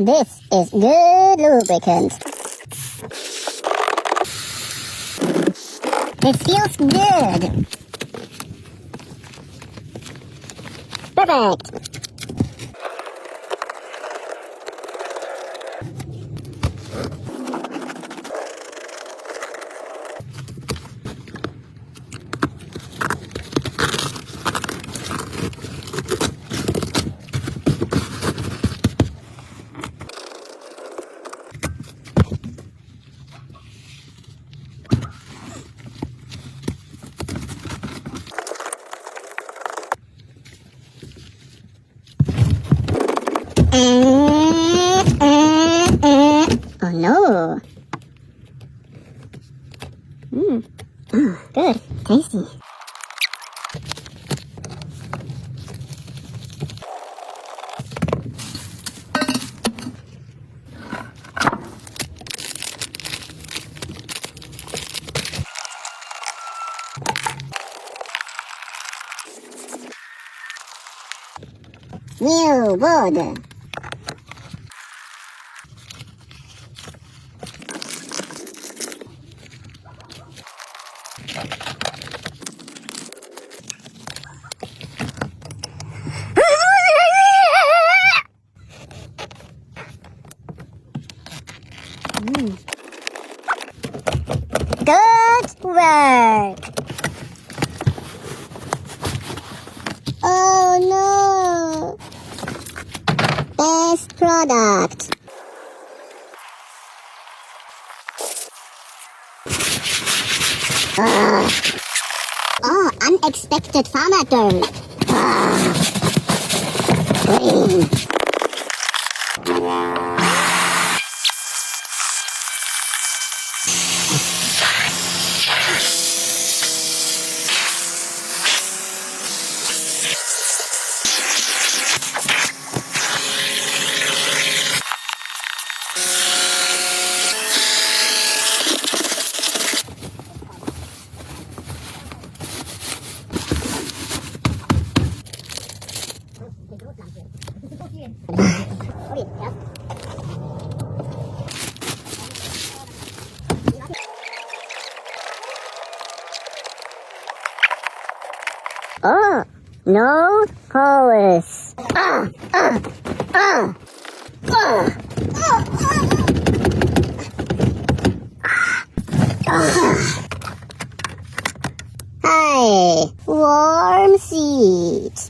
This is good lubricant. It feels good. Perfect. Oh no. Oh, good. Tasty. New wood. Good work. Oh no. Best product. Oh, unexpected farmer dirt. Green. Oh, no hose. Hi, warm seat.